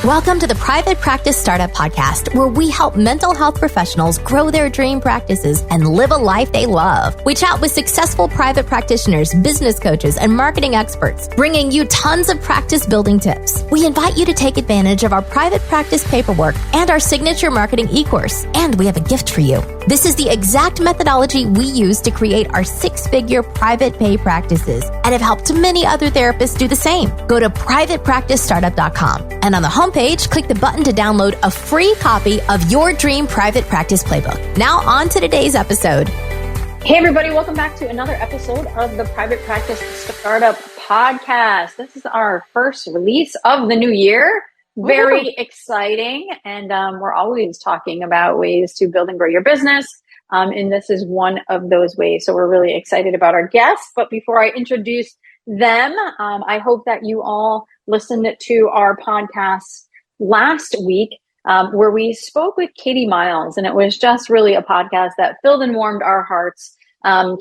Welcome to the Private Practice Startup Podcast, where we help mental health professionals grow their dream practices and live a life they love. We chat with successful private practitioners, business coaches, and marketing experts, bringing you tons of practice building tips. We invite you to take advantage of our private practice paperwork and our signature marketing e-course. And we have a gift for you. This is the exact methodology we use to create our six-figure private pay practices and have helped many other therapists do the same. Go to privatepracticestartup.com and on the homepage, click the button to download a free copy of your dream private practice playbook. Now on to today's episode. Hey everybody, welcome back to another episode of the Private Practice Startup Podcast. This is our first release of the new year. Very exciting. And we're always talking about ways to build and grow your business. And this is one of those ways. So we're really excited about our guests. But before I introduce them, I hope that you all listened to our podcast last week where we spoke with Katie Miles. And it was just really a podcast that filled and warmed our hearts.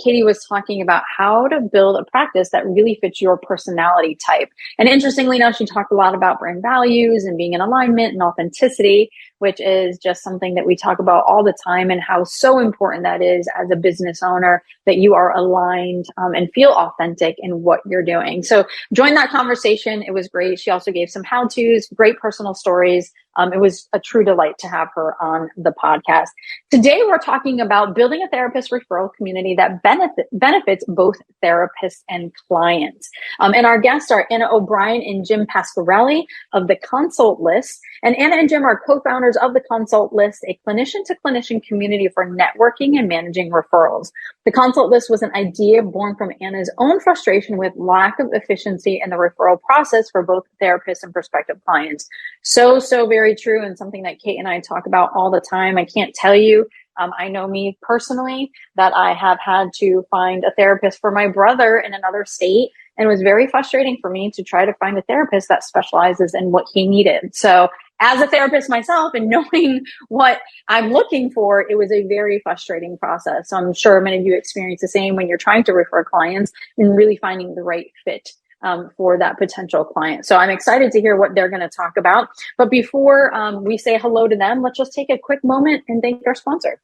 Katie was talking about how to build a practice that really fits your personality type. And interestingly enough, she talked a lot about brand values and being in alignment and authenticity, which is just something that we talk about all the time and how so important that is as a business owner, that you are aligned and feel authentic in what you're doing. So join that conversation. It was great. She also gave some how-tos, great personal stories. It was a true delight to have her on the podcast. Today, we're talking about building a therapist referral community that benefits both therapists and clients. And our guests are Anna O'Brien and Jim Pasquarelli of the Consult List. And Anna and Jim are co-founders of the Consult List, a clinician-to-clinician community for networking and managing referrals. The Consult List was an idea born from Anna's own frustration with lack of efficiency in the referral process for both therapists and prospective clients. So very true, and something that Kate and I talk about all the time. I can't tell you, I know me personally, that I have had to find a therapist for my brother in another state, and it was very frustrating for me to try to find a therapist that specializes in what he needed. So as a therapist myself and knowing what I'm looking for, it was a very frustrating process. So I'm sure many of you experience the same when you're trying to refer clients and really finding the right fit for that potential client. So I'm excited to hear what they're going to talk about. But before we say hello to them, let's just take a quick moment and thank our sponsor.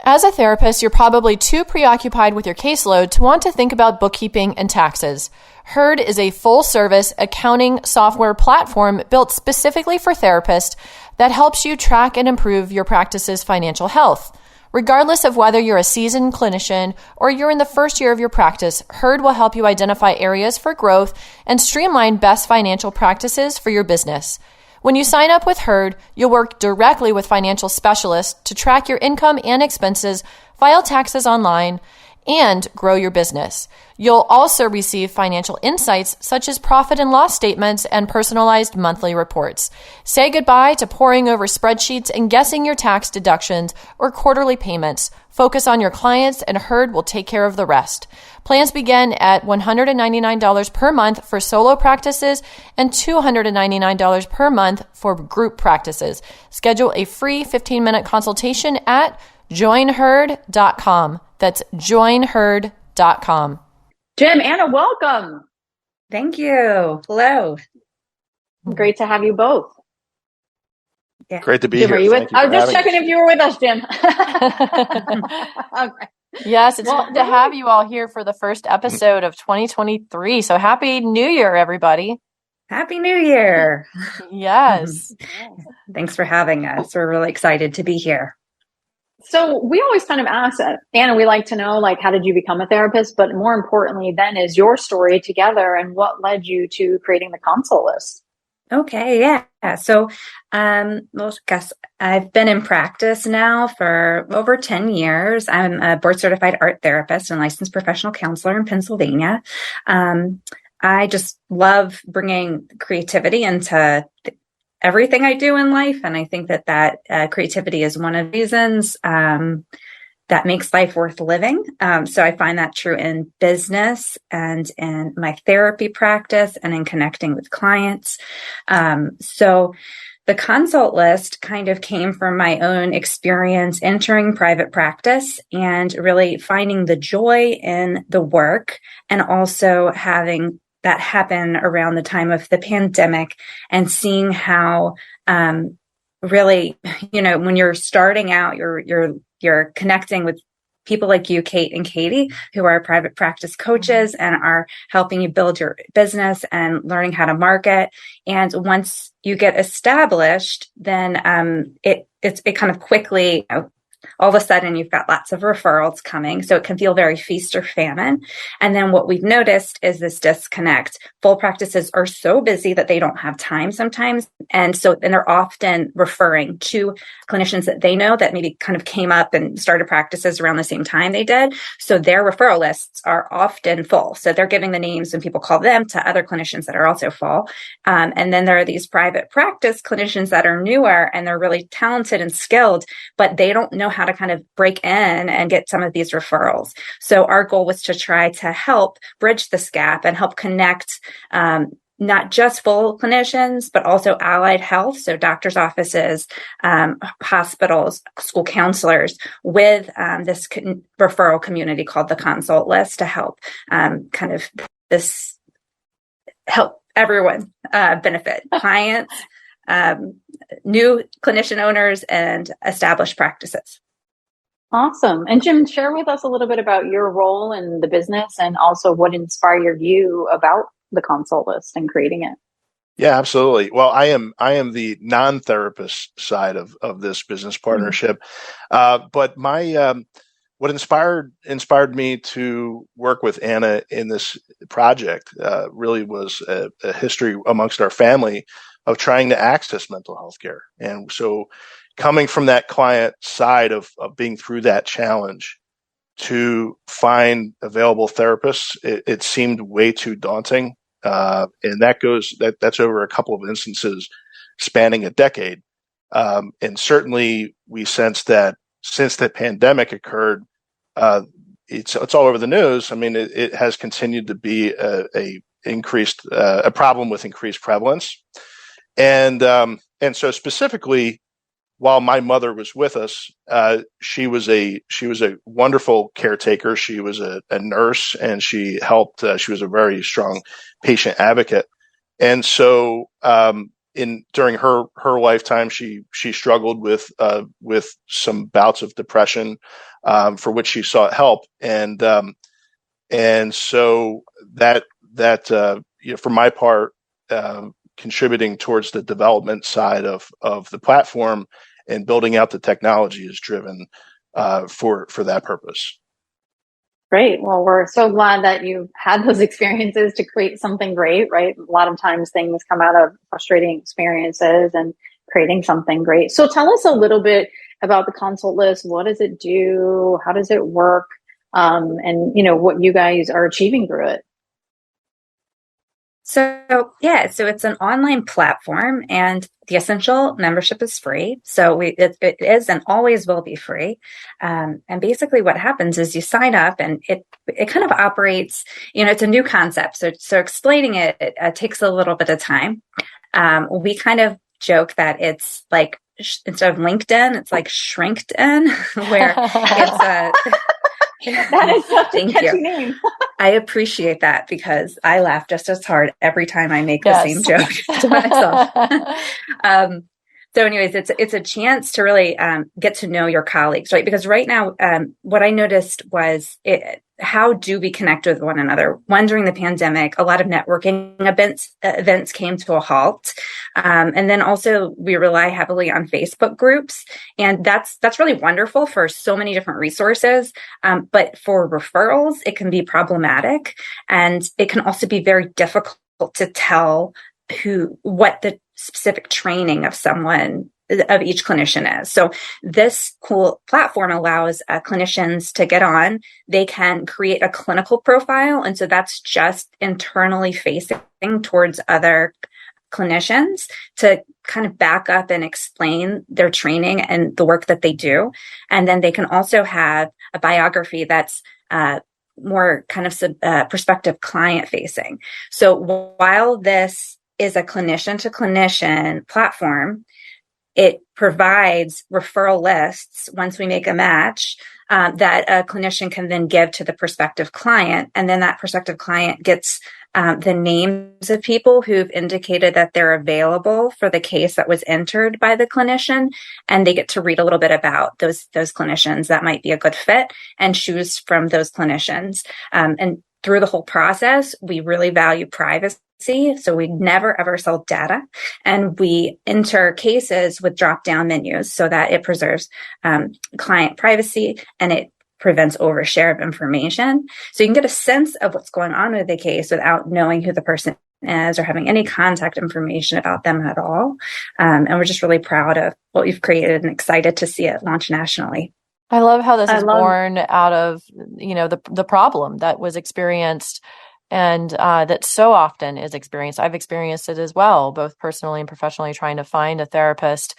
As a therapist, you're probably too preoccupied with your caseload to want to think about bookkeeping and taxes. Herd is a full-service accounting software platform built specifically for therapists that helps you track and improve your practice's financial health. Regardless of whether you're a seasoned clinician or you're in the first year of your practice, Herd will help you identify areas for growth and streamline best financial practices for your business. When you sign up with Herd, you'll work directly with financial specialists to track your income and expenses, file taxes online, and grow your business. You'll also receive financial insights such as profit and loss statements and personalized monthly reports. Say goodbye to poring over spreadsheets and guessing your tax deductions or quarterly payments. Focus on your clients, and Herd will take care of the rest. Plans begin at $199 per month for solo practices and $299 per month for group practices. Schedule a free 15-minute consultation at joinherd.com. That's joinherd.com. Jim, Anna, welcome. Thank you. Hello. Great to have you both. Yeah. Great to be Jim, here. Are you with? I was just checking if you were with us, Jim. Okay. Yes, it's fun to have you all here for the first episode of 2023. So happy New Year, everybody. Happy New Year. Yes. Thanks for having us. We're really excited to be here. So we always kind of ask, Anna, we like to know, like, how did you become a therapist? But more importantly, then is your story together and what led you to creating the Consult List? Okay, yeah. So, guess I've been in practice now for over 10 years. I'm a board certified art therapist and licensed professional counselor in Pennsylvania. I just love bringing creativity into everything I do in life. And I think that creativity is one of the reasons that makes life worth living. So I find that true in business and in my therapy practice and in connecting with clients. So the Consult List kind of came from my own experience entering private practice and really finding the joy in the work and also having that happened around the time of the pandemic and seeing how really, when you're starting out, you're connecting with people like you, Kate and Katie, who are private practice coaches and are helping you build your business and learning how to market. And once you get established, then it kind of quickly, all of a sudden you've got lots of referrals coming. So it can feel very feast or famine. And then what we've noticed is this disconnect. Full practices are so busy that they don't have time sometimes. And they're often referring to clinicians that they know that maybe kind of came up and started practices around the same time they did. So their referral lists are often full. So they're giving the names when people call them to other clinicians that are also full. And then there are these private practice clinicians that are newer and they're really talented and skilled, but they don't know how to kind of break in and get some of these referrals. So our goal was to try to help bridge this gap and help connect not just full clinicians, but also allied health, so doctors' offices, hospitals, school counselors, with this referral community called the consult list to help help everyone benefit, clients, new clinician owners, and established practices. Awesome. And Jim, share with us a little bit about your role in the business and also what inspired you about the consult list and creating it. Yeah, absolutely. Well, I am the non-therapist side of this business partnership. But what inspired me to work with Anna in this project really was a history amongst our family of trying to access mental health care. And so coming from that client side of being through that challenge to find available therapists, it seemed way too daunting. And that's over a couple of instances spanning a decade. And certainly we sensed that since the pandemic occurred, it's all over the news. I mean, it has continued to be a problem with increased prevalence. And so specifically, while my mother was with us, she was a wonderful caretaker. She was a nurse, and she helped. She was a very strong patient advocate. And so, during her lifetime, she struggled with some bouts of depression, for which she sought help. And so that for my part, contributing towards the development side of the platform and building out the technology is driven for that purpose. Great. Well, we're so glad that you've had those experiences to create something great, right? A lot of times things come out of frustrating experiences and creating something great. So tell us a little bit about the consult list. What does it do? How does it work? And what you guys are achieving through it. So it's an online platform, and the essential membership is free. So it is and always will be free. And basically what happens is you sign up, and it kind of operates, it's a new concept. So explaining it takes a little bit of time. We kind of joke that it's like, instead of LinkedIn, it's like Shrinked-in, where it's that is such a catchy name. I appreciate that because I laugh just as hard every time I make the same joke to myself. So anyways, it's a chance to really get to know your colleagues, right? Because right now, what I noticed was how do we connect with one another? One, during the pandemic, a lot of networking events came to a halt. And then also we rely heavily on Facebook groups. And that's really wonderful for so many different resources. But for referrals, it can be problematic. And it can also be very difficult to tell what the specific training of each clinician is. So this cool platform allows clinicians to get on. They can create a clinical profile. And so that's just internally facing towards other clinicians to kind of back up and explain their training and the work that they do. And then they can also have a biography that's more kind of prospective client facing. So while this is a clinician-to-clinician platform, it provides referral lists once we make a match that a clinician can then give to the prospective client. And then that prospective client gets the names of people who've indicated that they're available for the case that was entered by the clinician. And they get to read a little bit about those clinicians that might be a good fit and choose from those clinicians. And through the whole process, we really value privacy. So we never ever sell data, and we enter cases with drop-down menus so that it preserves client privacy and it prevents overshare of information. So you can get a sense of what's going on with the case without knowing who the person is or having any contact information about them at all. And we're just really proud of what we've created and excited to see it launch nationally. I love how this is born out of, the problem that was experienced and that so often is experienced. I've experienced it as well, both personally and professionally, trying to find a therapist.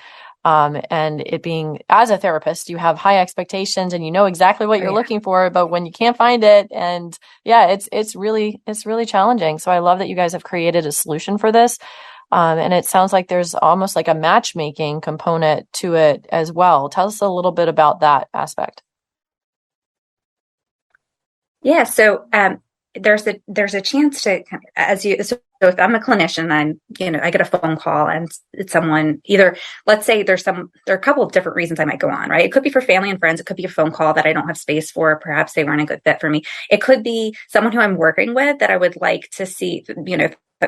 And it being, as a therapist, you have high expectations and you know exactly what you're looking for, but when you can't find it, and it's really challenging. So I love that you guys have created a solution for this. And it sounds like there's almost like a matchmaking component to it as well. Tell us a little bit about that aspect. Yeah. So, there's a chance to, so if I'm a clinician, I get a phone call and it's someone, either, let's say there are a couple of different reasons I might go on, right? It could be for family and friends. It could be a phone call that I don't have space for. Perhaps they weren't a good fit for me. It could be someone who I'm working with that I would like to see,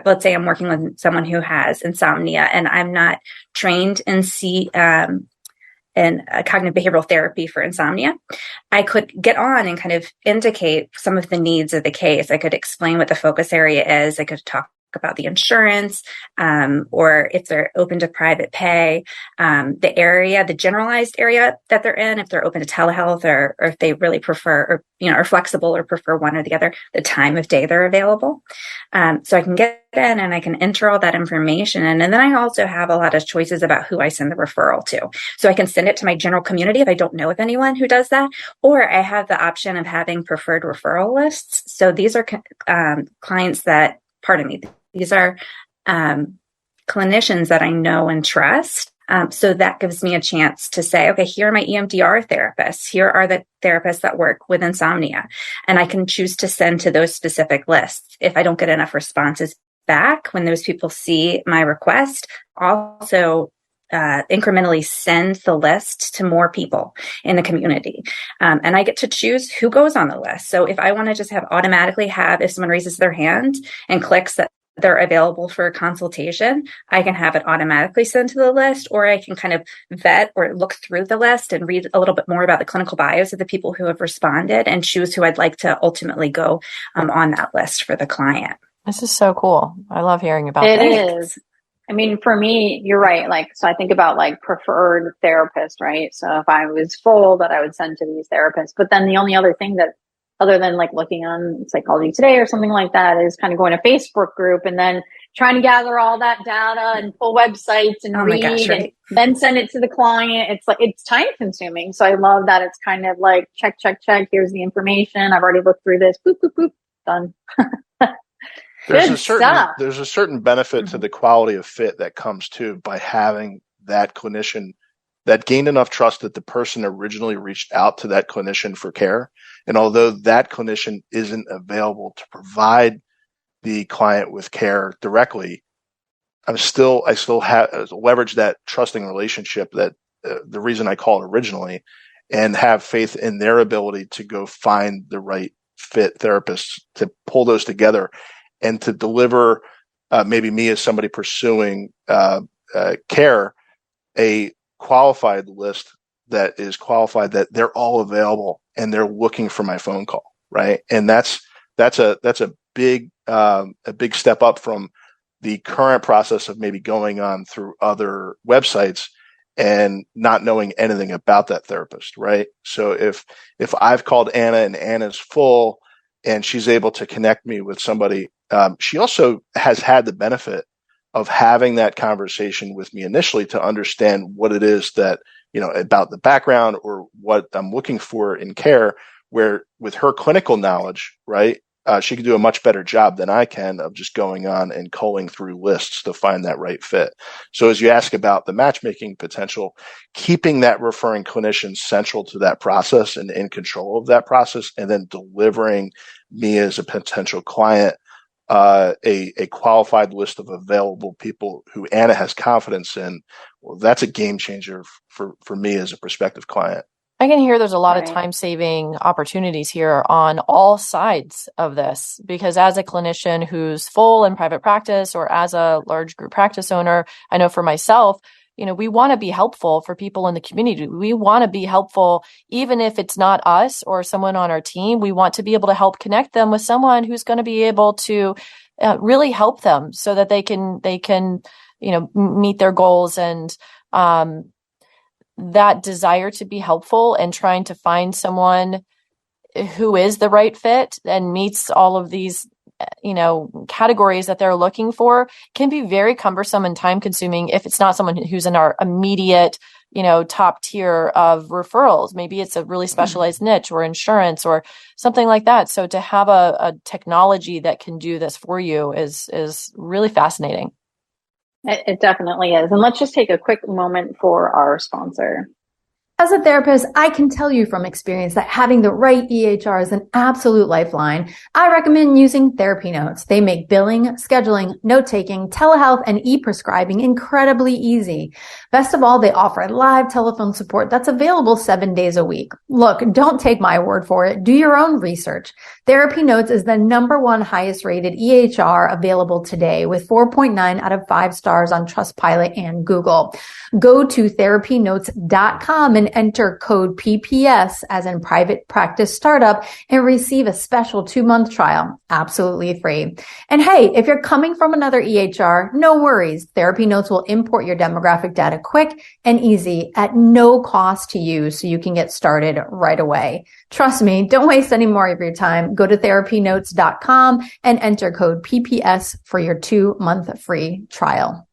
let's say I'm working with someone who has insomnia and I'm not trained in cognitive behavioral therapy for insomnia. I could get on and kind of indicate some of the needs of the case. I could explain what the focus area is. I could talk about the insurance, or if they're open to private pay, the area, the generalized area that they're in, if they're open to telehealth or if they really prefer, or, are flexible or prefer one or the other, the time of day they're available. So I can get in and I can enter all that information. And then I also have a lot of choices about who I send the referral to. So I can send it to my general community if I don't know of anyone who does that, or I have the option of having preferred referral lists. So these are clients that, these are clinicians that I know and trust. So that gives me a chance to say, okay, here are my EMDR therapists. Here are the therapists that work with insomnia. And I can choose to send to those specific lists. If I don't get enough responses back when those people see my request, also incrementally send the list to more people in the community. And I get to choose who goes on the list. So if I want to just if someone raises their hand and clicks that they're available for a consultation, I can have it automatically sent to the list, or I can kind of vet or look through the list and read a little bit more about the clinical bios of the people who have responded and choose who I'd like to ultimately go on that list for the client. This is so cool. I love hearing about it. That. It is. I mean, for me, you're right. So I think about preferred therapist, right? So if I was full, that I would send to these therapists. But then the only other thing that, other than looking on Psychology Today or something like that, is kind of going to Facebook group and then trying to gather all that data and pull websites and read and then send it to the client. It's time consuming. So I love that it's kind of check. Here's the information. I've already looked through this. Boop, boop, boop. Done. There's a certain benefit to the quality of fit that comes too by having that clinician that gained enough trust that the person originally reached out to that clinician for care. And although that clinician isn't available to provide the client with care directly, I still have leverage that trusting relationship, that the reason I call it originally, and have faith in their ability to go find the right fit therapists to pull those together and to deliver maybe me as somebody pursuing care, a qualified list that is qualified, that they're all available and they're looking for my phone call, right? And that's a big step up from the current process of maybe going on through other websites and not knowing anything about that therapist, right? So if I've called Anna and Anna's full and she's able to connect me with somebody, she also has had the benefit of having that conversation with me initially to understand what it is that, about the background or what I'm looking for in care, where with her clinical knowledge, right, she could do a much better job than I can of just going on and culling through lists to find that right fit. So as you ask about the matchmaking potential, keeping that referring clinician central to that process and in control of that process, and then delivering me as a potential client a qualified list of available people who Anna has confidence in, well, that's a game changer for me as a prospective client. I can hear there's a lot of time-saving opportunities here on all sides of this, because as a clinician who's full in private practice or as a large group practice owner, I know for myself, we want to be helpful for people in the community. We want to be helpful, even if it's not us or someone on our team. We want to be able to help connect them with someone who's going to be able to really help them so that they can meet their goals. And that desire to be helpful and trying to find someone who is the right fit and meets all of these categories that they're looking for can be very cumbersome and time consuming if it's not someone who's in our immediate, top tier of referrals. Maybe it's a really specialized niche or insurance or something like that. So to have a technology that can do this for you is really fascinating. It definitely is. And let's just take a quick moment for our sponsor. As a therapist, I can tell you from experience that having the right EHR is an absolute lifeline. I recommend using Therapy Notes. They make billing, scheduling, note-taking, telehealth, and e-prescribing incredibly easy. Best of all, they offer live telephone support that's available 7 days a week. Look, don't take my word for it. Do your own research. Therapy Notes is the #1 highest rated EHR available today with 4.9 out of 5 stars on Trustpilot and Google. Go to therapynotes.com and enter code PPS as in private practice startup and receive a special 2-month trial, absolutely free. And hey, if you're coming from another EHR, no worries. Therapy Notes will import your demographic data quick and easy at no cost to you so you can get started right away. Trust me, don't waste any more of your time. Go to therapynotes.com and enter code PPS for your 2-month free trial.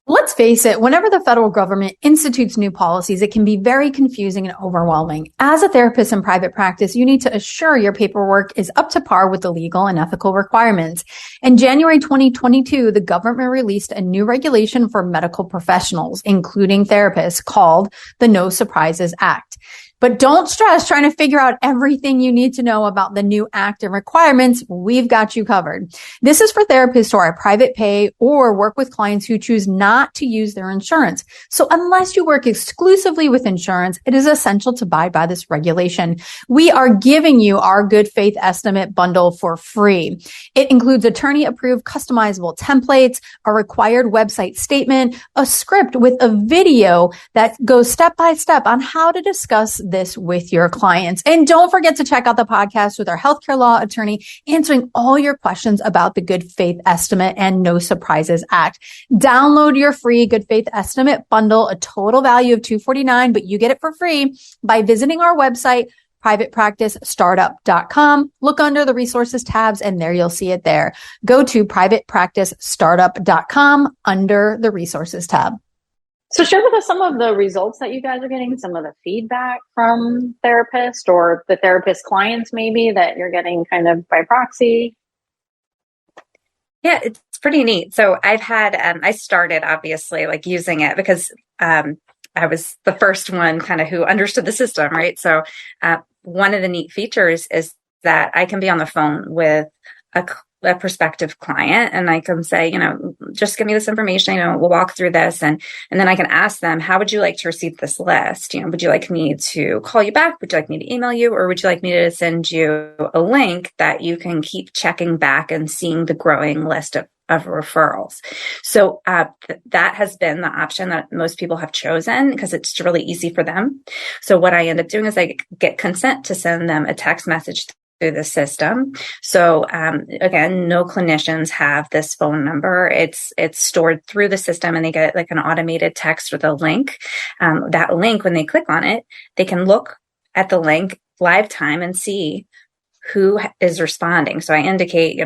Let's face it, whenever the federal government institutes new policies, it can be very confusing and overwhelming. As a therapist in private practice, you need to assure your paperwork is up to par with the legal and ethical requirements. In January 2022, the government released a new regulation for medical professionals, including therapists, called the No Surprises Act. But don't stress trying to figure out everything you need to know about the new act and requirements. We've got you covered. This is for therapists who are private pay or work with clients who choose not to use their insurance. So unless you work exclusively with insurance, it is essential to abide by this regulation. We are giving you our good faith estimate bundle for free. It includes attorney-approved customizable templates, a required website statement, a script with a video that goes step by step on how to discuss this with your clients. And don't forget to check out the podcast with our healthcare law attorney answering all your questions about the Good Faith Estimate and No Surprises Act. Download your free Good Faith Estimate bundle, a total value of $249, but you get it for free by visiting our website, privatepracticestartup.com. Look under the resources tabs and there you'll see it there. Go to privatepracticestartup.com under the resources tab. So share with us some of the results that you guys are getting, some of the feedback from therapists or the therapist clients maybe that you're getting kind of by proxy. Yeah, it's pretty neat. So I've had, I started obviously like using it because I was the first one kind of who understood the system, right? So one of the neat features is that I can be on the phone with a prospective client and I can say, just give me this information, we'll walk through this. And then I can ask them, how would you like to receive this list? Would you like me to call you back? Would you like me to email you? Or would you like me to send you a link that you can keep checking back and seeing the growing list of referrals? So that has been the option that most people have chosen because it's really easy for them. So what I end up doing is I get consent to send them a text message through the system. So again, no clinicians have this phone number. It's stored through the system and they get like an automated text with a link. That link, when they click on it, they can look at the link live time and see who is responding. So I indicate,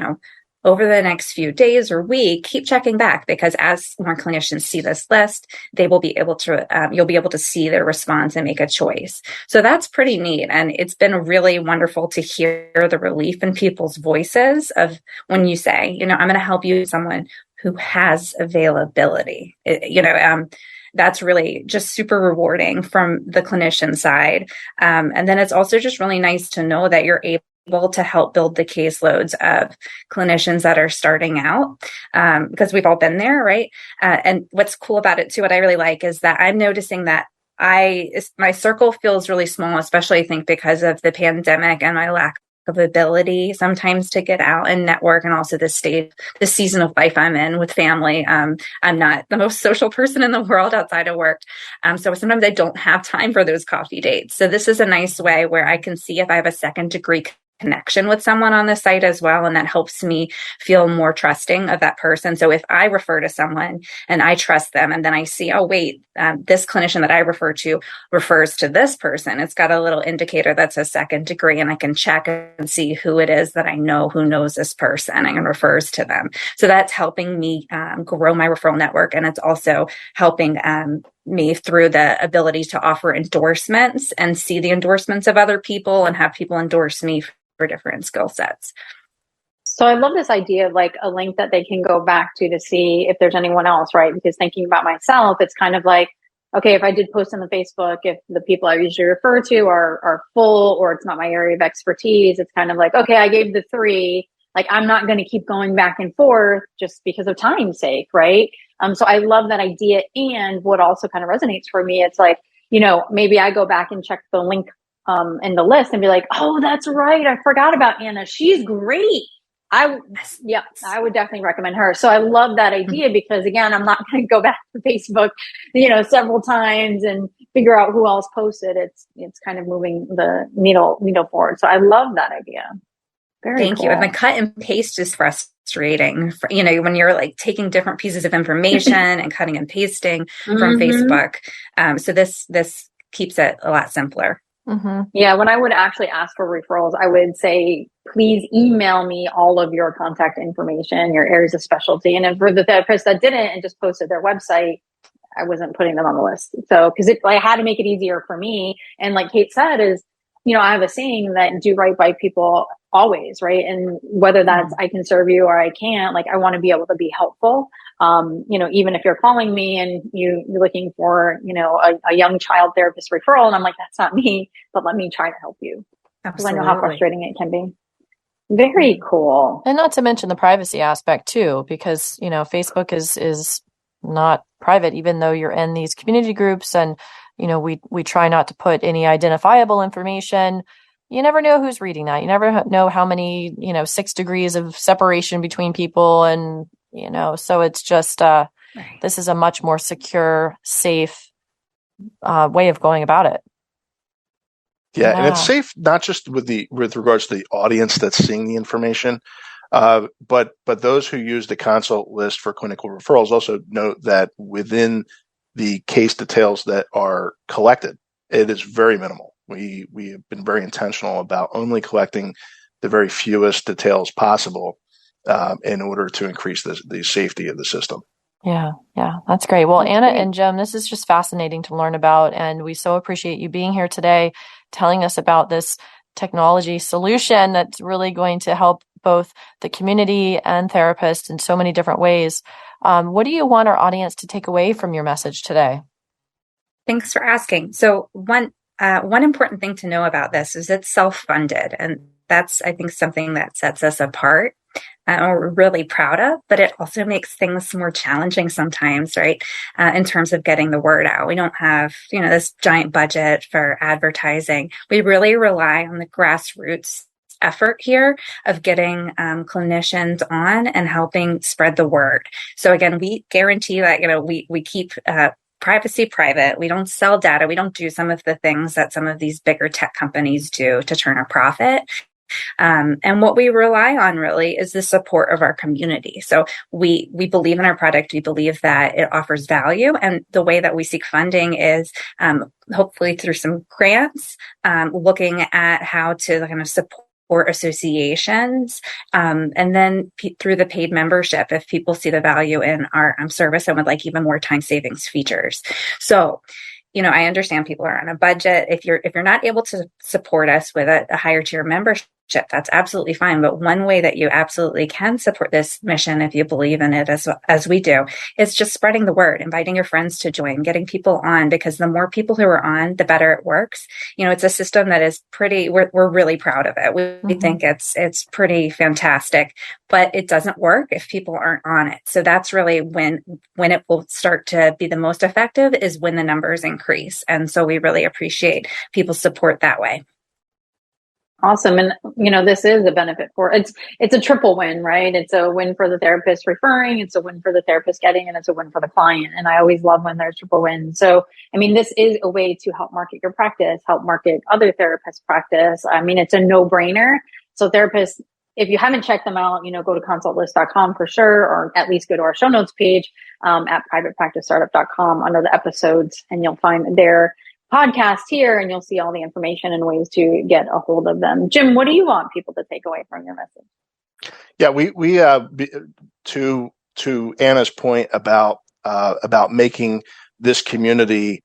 over the next few days or week, keep checking back, because as more clinicians see this list, they will be able to, you'll be able to see their response and make a choice. So that's pretty neat. And it's been really wonderful to hear the relief in people's voices of when you say, I'm going to help you with someone who has availability. That's really just super rewarding from the clinician side. And then it's also just really nice to know that you're able to help build the caseloads of clinicians that are starting out, because we've all been there, right? And what's cool about it too, what I really like is that I'm noticing that my circle feels really small, especially I think because of the pandemic and my lack of ability sometimes to get out and network, and also the season of life I'm in with family. I'm not the most social person in the world outside of work. So sometimes I don't have time for those coffee dates. So this is a nice way where I can see if I have a second degree connection with someone on the site as well. And that helps me feel more trusting of that person. So if I refer to someone and I trust them, and then I see, oh, wait, this clinician that I refer to refers to this person, it's got a little indicator that says second degree, and I can check and see who it is that I know who knows this person and refers to them. So that's helping me grow my referral network. And it's also helping me through the ability to offer endorsements and see the endorsements of other people and have people endorse me for different skill sets. So I love this idea of like a link that they can go back to see if there's anyone else, right? Because thinking about myself, it's kind of like, okay, if I did post on the Facebook, if the people I usually refer to are full or it's not my area of expertise, it's kind of like, okay, I gave the 3, like I'm not going to keep going back and forth just because of time's sake, right? So I love that idea. And what also kind of resonates for me, it's like, maybe I go back and check the link in the list and be like, oh, that's right, I forgot about Anna. She's great. I would definitely recommend her. So I love that idea because again, I'm not going to go back to Facebook, several times and figure out who else posted. It's kind of moving the needle forward. So I love that idea. Thank you. And the cut and paste is frustrating, when you're like taking different pieces of information and cutting and pasting from Facebook. So this keeps it a lot simpler. Mm-hmm. Yeah, when I would actually ask for referrals, I would say, please email me all of your contact information, your areas of specialty. And then for the therapists that didn't and just posted their website, I wasn't putting them on the list. So, because I had to make it easier for me. And like Kate said, is, I have a saying that do right by people always, right? And whether that's I can serve you or I can't, like I want to be able to be helpful. Even if you're calling me and you're looking for, a young child therapist referral, and I'm like, that's not me, but let me try to help you. Because I know how frustrating it can be. Very cool. And not to mention the privacy aspect too, because, Facebook is not private, even though you're in these community groups and, we try not to put any identifiable information. You never know who's reading that. You never know how many, 6 degrees of separation between people. And, so it's just, This is a much more secure, safe way of going about it. Yeah. And it's safe, not just with regards to the audience that's seeing the information, but those who use the consult list for clinical referrals also note that within the case details that are collected, it is very minimal. We have been very intentional about only collecting the very fewest details possible in order to increase the safety of the system. Yeah, that's great. Well, Anna and Jim, this is just fascinating to learn about, and we so appreciate you being here today, telling us about this technology solution that's really going to help both the community and therapists in so many different ways. What do you want our audience to take away from your message today? Thanks for asking. So one important thing to know about this is it's self-funded, and that's, I think, something that sets us apart. We're really proud of, but it also makes things more challenging sometimes, right? In terms of getting the word out. We don't have, this giant budget for advertising. We really rely on the grassroots effort here of getting clinicians on and helping spread the word. So again, we guarantee that, we keep privacy private. We don't sell data. We don't do some of the things that some of these bigger tech companies do to turn a profit. And what we rely on really is the support of our community. So we believe in our product. We believe that it offers value. And the way that we seek funding is hopefully through some grants, looking at how to kind of support or associations. And then through the paid membership, if people see the value in our service and would like even more time savings features. So, I understand people are on a budget. If you're not able to support us with a higher tier membership, that's absolutely fine. But one way that you absolutely can support this mission, if you believe in it as we do, is just spreading the word, inviting your friends to join, getting people on, because the more people who are on, the better it works. It's a system that is we're really proud of it. We think it's pretty fantastic, but it doesn't work if people aren't on it. So that's really when it will start to be the most effective, is when the numbers increase. And so we really appreciate people's support that way. Awesome. And, this is a benefit it's a triple win, right? It's a win for the therapist referring, it's a win for the therapist getting, and it's a win for the client. And I always love when there's triple wins. So, this is a way to help market your practice, help market other therapists' practice. It's a no-brainer. So therapists, if you haven't checked them out, go to consultlist.com for sure, or at least go to our show notes page at privatepracticestartup.com under the episodes, and you'll find their podcast here, and you'll see all the information and ways to get a hold of them. Jim, what do you want people to take away from your message? Yeah, we to Anna's point about making this community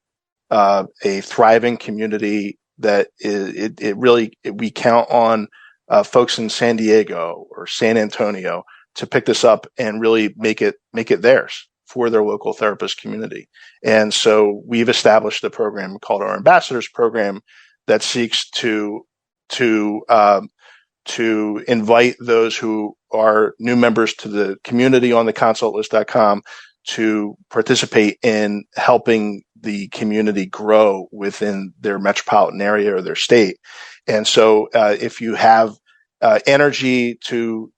a thriving community that we count on folks in San Diego or San Antonio to pick this up and really make it theirs for their local therapist community. And so we've established a program called our Ambassadors Program that seeks to invite those who are new members to the community on the consultlist.com to participate in helping the community grow within their metropolitan area or their state. And so if you have energy to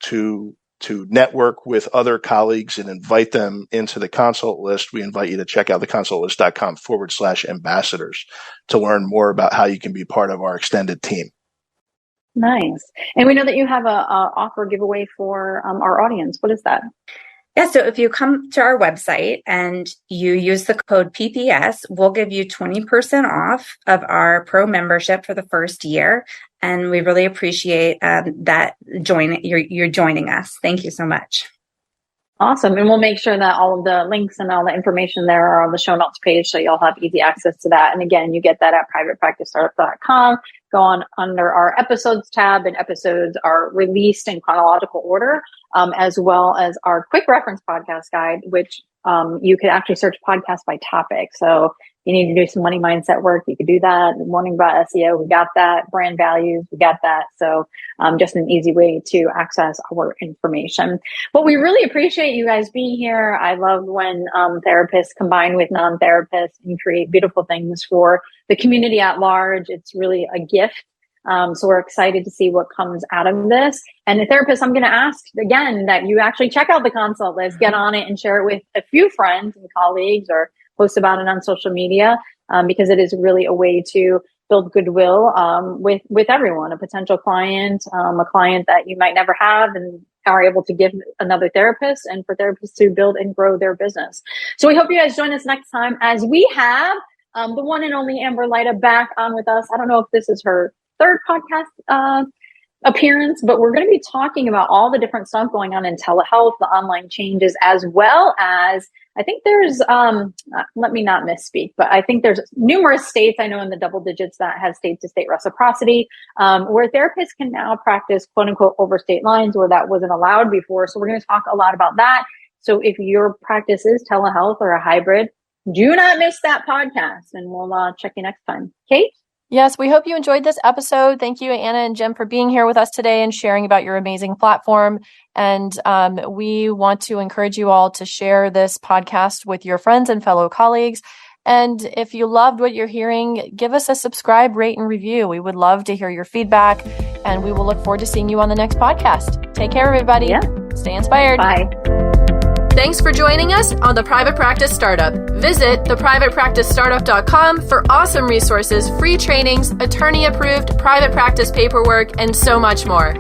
network with other colleagues and invite them into the consult list, we invite you to check out the consultlist.com/ambassadors to learn more about how you can be part of our extended team. Nice. And we know that you have a offer giveaway for our audience. What is that? Yeah, so if you come to our website and you use the code PPS, we'll give you 20% off of our pro membership for the first year. And we really appreciate that you're joining us. Thank you so much. Awesome. And we'll make sure that all of the links and all the information there are on the show notes page, so you'll have easy access to that. And again, you get that at privatepracticestartup.com. Go on under our episodes tab, and episodes are released in chronological order, as well as our quick reference podcast guide, which you could actually search podcast by topic. So you need to do some money mindset work, you could do that. Warning about SEO, we got that. Brand values, we got that. So just an easy way to access our information. But we really appreciate you guys being here. I love when therapists combine with non-therapists and create beautiful things for the community at large. It's really a gift. So we're excited to see what comes out of this. And the therapist, I'm going to ask again that you actually check out the consult list, get on it and share it with a few friends and colleagues, or post about it on social media, because it is really a way to build goodwill with everyone, a potential client, a client that you might never have and are able to give another therapist, and for therapists to build and grow their business. So we hope you guys join us next time, as we have the one and only Amber Lyda back on with us. I don't know if this is her third podcast appearance, but we're going to be talking about all the different stuff going on in telehealth, the online changes, as well as I think there's, let me not misspeak, but I think there's numerous states, I know in the double digits, that has state-to-state reciprocity, where therapists can now practice quote unquote over state lines where that wasn't allowed before. So we're going to talk a lot about that. So if your practice is telehealth or a hybrid, do not miss that podcast, and we'll check you next time. Kate? Yes, we hope you enjoyed this episode. Thank you, Anna and Jim, for being here with us today and sharing about your amazing platform. And we want to encourage you all to share this podcast with your friends and fellow colleagues. And if you loved what you're hearing, give us a subscribe, rate, and review. We would love to hear your feedback, and we will look forward to seeing you on the next podcast. Take care, everybody. Yeah. Stay inspired. Bye. Thanks for joining us on The Private Practice Startup. Visit theprivatepracticestartup.com for awesome resources, free trainings, attorney-approved private practice paperwork, and so much more.